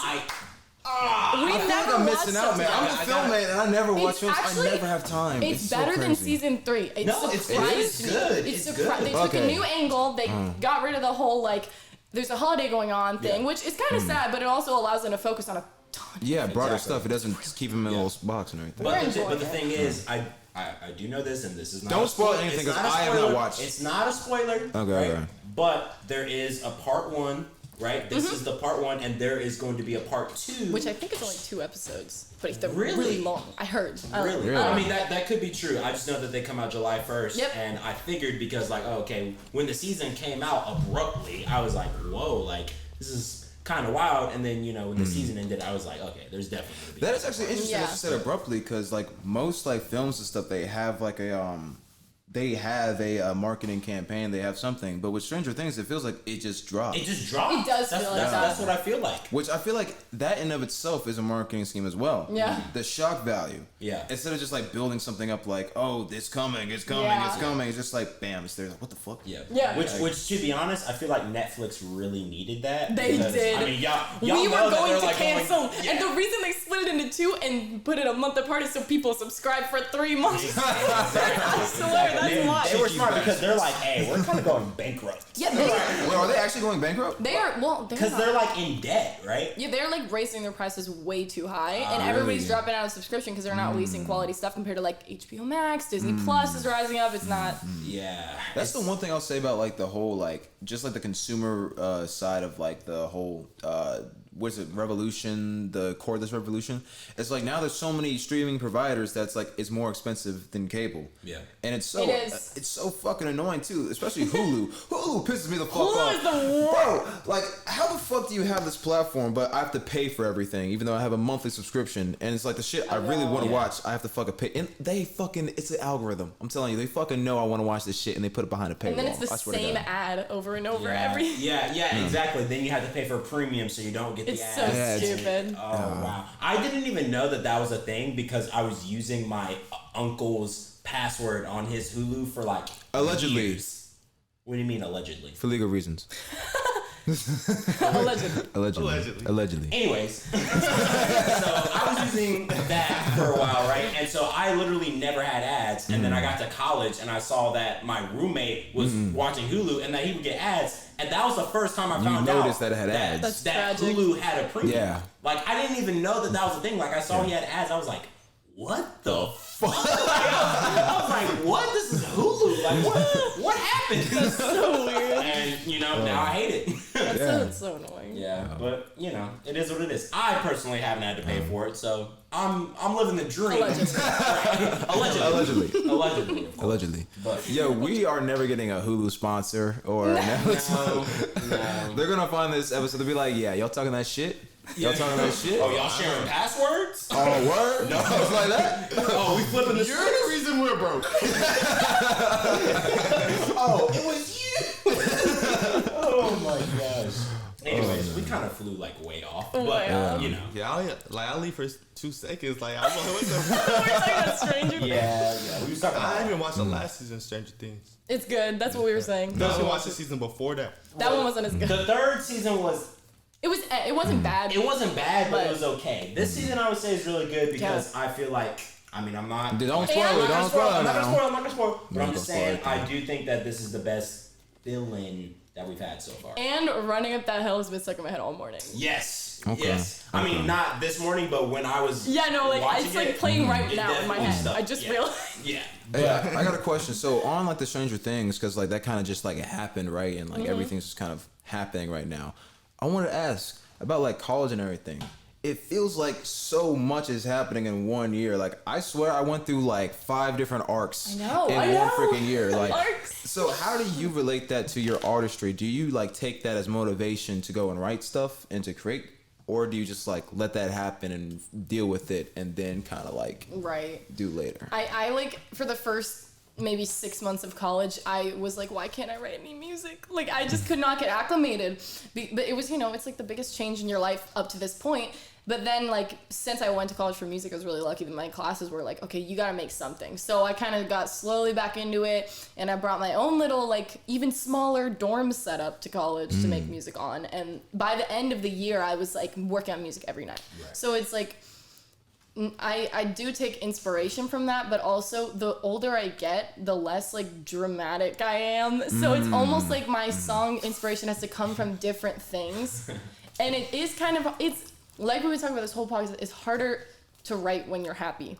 I We never I'm watched missing out, man. something. I'm a filmman and I never watch It's films. actually- I never have time. It's so better than crazy. season 3. It's No, it's surprised me. good. It's It's surprised. good. They took a Okay. new angle. They got rid of the whole like there's a holiday going on thing, Yeah. which is kind of sad, but it also allows them to focus on a ton. Yeah, broader Exactly. stuff. It doesn't keep him in a little box and everything. We're But enjoying the it. thing is, I do know this, and this is not. Don't a spoil spoiler. anything, It's 'cause not a I have not spoiler. watched. It's not a spoiler. Okay. But there is a part 1, right? This is the part 1, and there is going to be a part 2. Which I think is only 2 episodes, but they're Really? really long. I heard. Really? Really? I mean, that could be true. I just know that they come out July 1st. Yep. And I figured because, like, oh, okay, when the season came out abruptly, I was like, whoa, like, this is kind of wild. And then, when the season ended, I was like, okay, there's definitely going to be That is actually interesting Yeah. that you said abruptly, because like most like films and stuff, they have like a marketing campaign, they have something. But with Stranger Things, it feels like it just dropped. It just dropped. It does that's, feel like that's, that. That's what I feel like. Which I feel like that in of itself is a marketing scheme as well. Yeah. The shock value. Yeah. Instead of just like building something up like, oh, it's coming, it's coming, Yeah. it's coming. It's just like, bam, it's there. Like, what the fuck? Yeah. Yeah. Which to be honest, I feel like Netflix really needed that. They because, did. I mean, y'all We know were that going they're, to like, cancel, yeah. and the reason they split it into 2 and put it a month apart is so people subscribe for 3 months. I swear, that's why. They were smart because they're like, hey, we're kind of going bankrupt. Yeah, Wait, are they actually going bankrupt? they are. Well, Because they're like in debt, right? Yeah, they're like raising their prices way too high, and Really? everybody's dropping out of subscription because they're not releasing quality stuff compared to like HBO Max, Disney Plus is rising up. It's not. Yeah. That's the one thing I'll say about like the whole like just like the consumer side of like the whole what is it, revolution, the cordless revolution. It's like now there's so many streaming providers that's like it's more expensive than cable. Yeah. And it's so It is. it's so fucking annoying too, especially Hulu. Hulu pisses me the fuck Hulu off. is the worst. Bro, like how the fuck do you have this platform but I have to pay for everything even though I have a monthly subscription, and it's like the shit I really want to watch, I have to fucking pay. And they fucking, it's an algorithm. I'm telling you, they fucking know I want to watch this shit and they put it behind a paywall. And then it's the I swear to same God. ad over and over every. Yeah, exactly. Then you have to pay for a premium so you don't get the It's ads. so Yeah, it's- stupid. Oh wow! I didn't even know that was a thing because I was using my uncle's password on his Hulu for like Allegedly. years. What do you mean allegedly? For legal reasons. Allegedly. Allegedly. Anyways, so I was using that for a while, right? And so I literally never had ads. And then I got to college and I saw that my roommate was watching Hulu and that he would get ads. And that was the first time I found out noticed that it had ads. That's that tragic. Hulu had a premium. Yeah. Like I didn't even know that was a thing. Like I saw he had ads. I was like, what the fuck? I was like, what? This is Hulu? like, what happened? That's so weird. And now I hate it. That's so annoying. Yeah, but it is what it is. I personally haven't had to pay for it, so I'm living the dream. Allegedly. But Yo, we are never getting a Hulu sponsor or Netflix. no. They're gonna find this episode to be like, yeah, y'all talking that shit? Y'all talking that shit? Oh, y'all sharing passwords? Oh, word? No, it's like that. Oh, we flipping the You're the reason we're broke. Oh, it was you. Oh my gosh. Anyways, we kind of flew like way off, but Yeah, I'll leave for 2 seconds. Like, I was like, what the We're talking about Stranger Things. yeah, we was talking I about. didn't even watch the last season of Stranger Things. It's good. That's what we were saying. I should watch the season before that. That one wasn't as good. The third season was. It wasn't bad. It wasn't bad, but it But- was okay. This season I would say is really good because I feel like. I mean, I'm not. Don't spoil Yeah, it. Don't spoil it I'm not now. gonna spoil. But I'm Don't just spoil saying, it. I do think that this is the best villain that we've had so far. And Running Up That Hill has been stuck in my head all morning. Yes. Okay. Yes. I mean, not this morning, but when I was. Yeah, no, like watching it's like it, playing right it now in my definitely head. stuck. I just Yeah. realized. Yeah. Hey, I got a question. So on like the Stranger Things, because like that kind of just like it happened, right? And like everything's just kind of happening right now. I wanted to ask about like college and everything. It feels like so much is happening in 1 year. Like I swear I went through like 5 different arcs I know. in one freaking year. Like Arcs. so how do you relate that to your artistry? Do you like take that as motivation to go and write stuff and to create? Or do you just like let that happen and deal with it and then kind of like Right. do later? I like for the first maybe 6 months of college, I was like, why can't I write any music? Like I just could not get acclimated. But it was, it's like the biggest change in your life up to this point. But then, like, since I went to college for music, I was really lucky that my classes were like, okay, you gotta make something. So I kind of got slowly back into it, and I brought my own little, like, even smaller dorm setup to college to make music on. And by the end of the year, I was, like, working on music every night. Right. So it's, like, I do take inspiration from that, but also the older I get, the less, like, dramatic I am. So it's almost like my song inspiration has to come from different things. And it is kind of, it's, like we were talking about this whole podcast, it's harder to write when you're happy.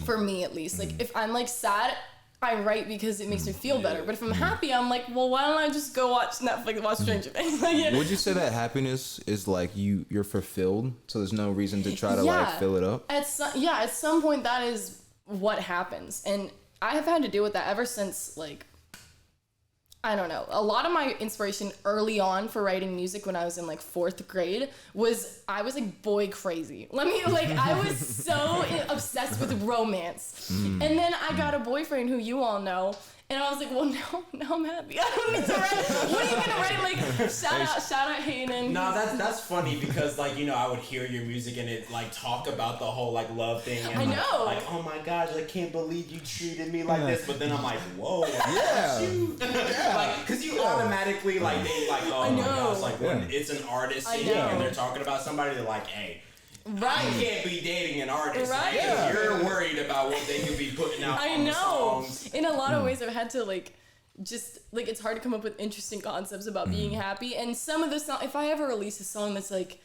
For me, at least. Like, if I'm, like, sad, I write because it makes me feel better. But if I'm happy, I'm like, well, why don't I just go watch Netflix and watch Stranger Things? Like, Would you say that happiness is like you're fulfilled, so there's no reason to try to like fill it up? At some point, that is what happens. And I have had to deal with that ever since, like, I don't know. A lot of my inspiration early on for writing music when I was in like 4th grade was I was like boy crazy. I was so obsessed with romance. And then I got a boyfriend who you all know. And I was like, well, now I'm happy. I don't need to write. What are you gonna write? Like, shout out Hayden. No, that's funny because like I would hear your music and it like talk about the whole like love thing. And, I know. Like oh my gosh, I can't believe you treated me like this. But then I'm like, whoa. Yeah. Like, cause you automatically like think like, oh my gosh, like when it's an artist singing and they're talking about somebody, they're like, hey. Right. I can't be dating an artist. Right. Like, if you're worried about what they could be putting out I on know. songs. In a lot of ways, I've had to like, just like it's hard to come up with interesting concepts about being happy. And some of the songs, if I ever release a song that's like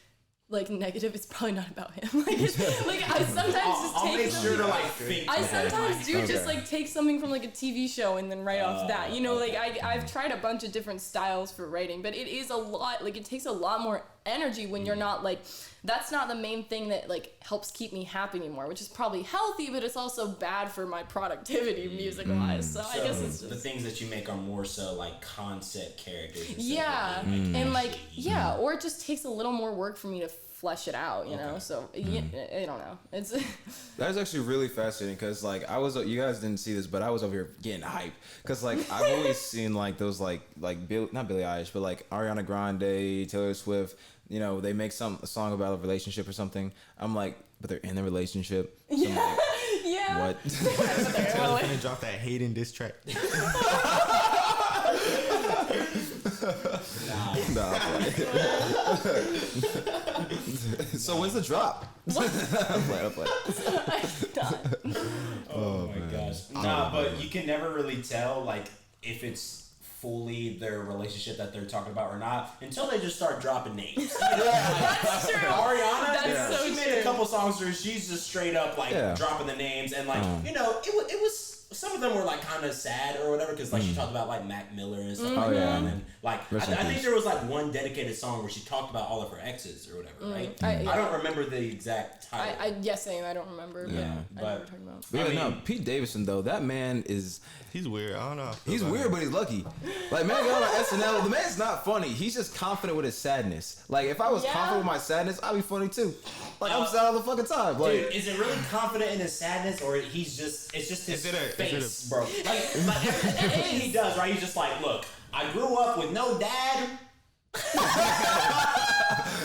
negative, it's probably not about him. Like I sometimes just I'll take make sure to something- like think. I of that. sometimes do just like take something from like a TV show and then write off that. Like I've tried a bunch of different styles for writing, but it is a lot. Like it takes a lot more energy when you're not like, that's not the main thing that like helps keep me happy anymore, which is probably healthy, but it's also bad for my productivity music wise. So I guess it's just the things that you make are more so like concept characters. yeah, and like yeah, or it just takes a little more work for me to flesh it out, you know. So I don't know. It's That's actually really fascinating because like you guys didn't see this, but I was over here getting hyped because like I've always seen like those like not Billie Eilish, but like Ariana Grande, Taylor Swift. They make a song about a relationship or something. I'm like, but they're in a relationship. So I'm like, yeah. what? Taylor finna drop that Hayden diss track. Nah. So when's the drop? I'm playing. Oh my gosh. Nah, but you can never really tell like if it's fully their relationship that they're talking about or not until they just start dropping names. That's true. Ariana, That's so she made a couple songs where she's just straight up like dropping the names and like it was some of them were like kind of sad or whatever because like she talked about like Mac Miller and stuff like yeah. that, and then like I Rest in think peace. there was like one dedicated song where she talked about all of her exes or whatever, right? I I don't remember the exact title. yes, same. I don't remember. Yeah, I know but- what we're talking about. But yeah, I no, mean- Pete Davidson though, that man is He's weird. I don't know. he's weird, but he's lucky. Like man, got on SNL. The man's not funny. He's just confident with his sadness. Like if I was Yeah. confident with my sadness, I'd be funny too. Like I'm sad all the fucking time. Like Dude, is it really confident in his sadness, or it's just his face, bro? Like everything he does, right? He's just like, look, I grew up with no dad.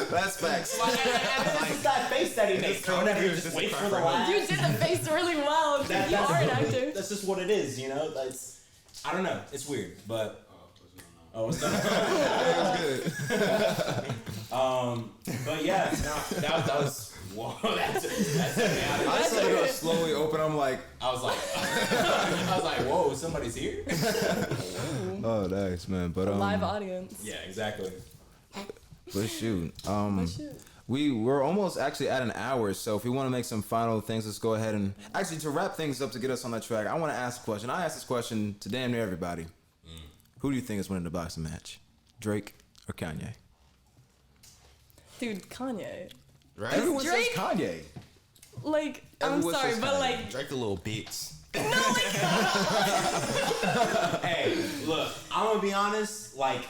that's facts. Like, and this is that face that he makes, or whatever. He just waits for the laugh. You did the face really well. You are an actor. That's just what it is, you know. That's, I don't know. It's weird, but it's not. But yeah, no, that was whoa. That's I saw it slowly open. I'm like, I was like, whoa, somebody's here. oh, nice man. But Live audience. Yeah, exactly. but shoot, Shoot. we're almost actually at an hour. So if we want to make some final things, let's go ahead and actually to wrap things up to get us on that track. I want to ask a question. I asked this question to damn near everybody. Who do you think is winning the boxing match, Drake or Kanye? Dude, Kanye. Right? Everyone Drake? says Kanye. Like, Everyone I'm sorry, says but Kanye. like, Drake a little bitch. Hey, look, I'm gonna be honest. Like,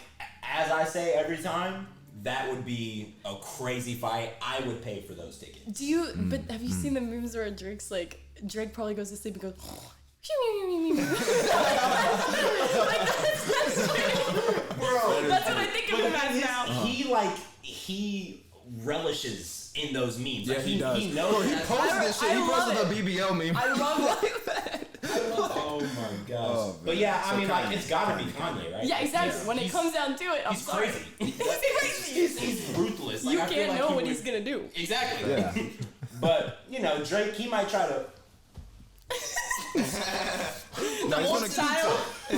as I say every time, that would be a crazy fight. I would pay for those tickets. do you? But have you seen the memes where Drake's like, Drake probably goes to sleep and goes. Bro, That's what I think of him as now. He relishes in those memes. Yeah, Like, he does. He knows. He that's- posted this shit. I He love posted the BBL meme. I love that. Oh my gosh. Oh, But man. yeah, I So mean, like, Kanye. it's gotta be Kanye, right? Yeah, exactly. Yeah. When it He's- comes down to it, I'm he's sorry. crazy. He's crazy. He's ruthless. Like, You I feel can't like know he what would- he's gonna do. Exactly. Yeah. But you know, Drake, he might try to. No, he's Old gonna style. No,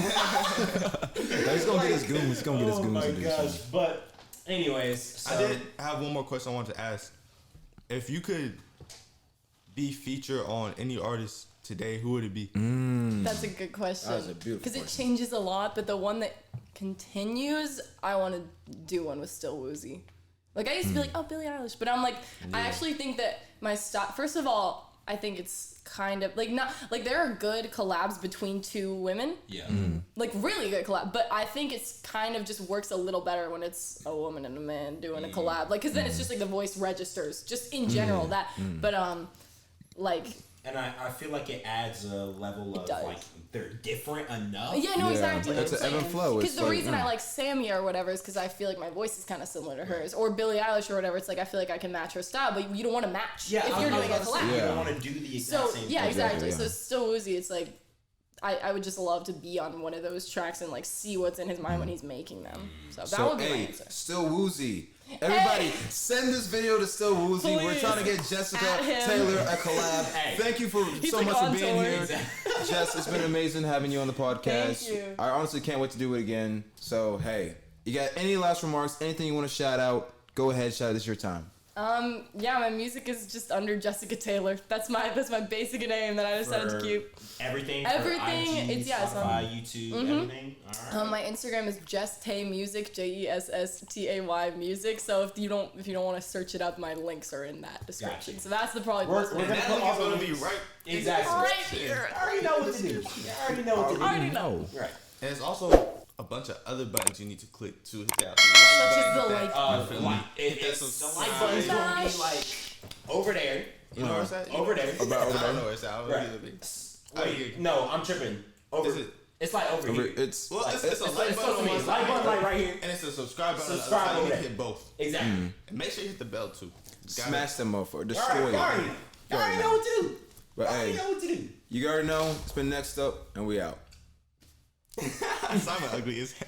he's gonna get his goons. He's gonna get his goons. Oh my to do gosh! shit. But anyways, so, I did have one more question I wanted to ask. If you could be featured on any artist today, who would it be? That's a good question. That was a beautiful Because it question. changes a lot, but the one that continues, I want to do one with still Woozy. Like I used to be like, oh, Billie Eilish, but I'm like, I actually think that my style. First of all, I think it's kind of like not like there are good collabs between two women, yeah. like really good collab. But I think it's kind of just works a little better when it's a woman and a man doing a collab. Like, cause then it's just like the voice registers, just in general that. But like. And I feel like it adds a level of does. like they're different enough. Yeah, no, Yeah, exactly. it's an ebb and flow. Because It's the like, reason I like SAMIA or whatever is because I feel like my voice is kind of similar to hers, or Billie Eilish or whatever. It's like I feel like I can match her style, but you don't want to match Yeah, if I you're was doing a about to say, collab. You Yeah. don't want to do the exact So same. yeah, thing. exactly. yeah. So still Woozy, it's like I would just love to be on one of those tracks and like see what's in his mind when he's making them. So that would be my answer. Still Woozy. Everybody, Hey. send this video to Still Woozy. We're Please. trying to get Jessica At him. Taylor a collab. Hey. Thank you for He's so like much for on being tour. here. Jess, it's been amazing having you on the podcast. Thank you. I honestly can't wait to do it again. So, hey, you got any last remarks? Anything you want to shout out? Go ahead, shout out. This is your time. Yeah, my music is just under Jessica Taylor. That's my basic name that I decided to For keep. Everything. Everything, For IG, it's- yeah, it's on- Spotify, YouTube, everything. All right. My Instagram is Jestay Music, JESSTAY Music. So if you don't want to search it up, my links are in that description. Gotcha. So that's the probably the We're best gonna way. That put link all is the gonna be links. right. Exactly. Right here. I already know what to do. You already know what to do. Already know. Right. And there's also a bunch of other buttons you need to click to hit that. Such as the like. It's the subscribe. like button's gonna be like over there. You know what I'm saying? Over there. I don't know where it's at. Right. Wait, no, I'm tripping. Over. Is it- It's like over here. It's Well, it's a It's like supposed button to on be one like button side, like right here. and it's a subscribe button on the Subscribe other side. You over need to there. hit both. Exactly. And make sure you hit the bell too. Got smash them motherfucker. All Destroy right, it. you already know what to do. But You already hey, know what to do. you already know. It's been Next Up, and we out. it. Simon ugly as hell.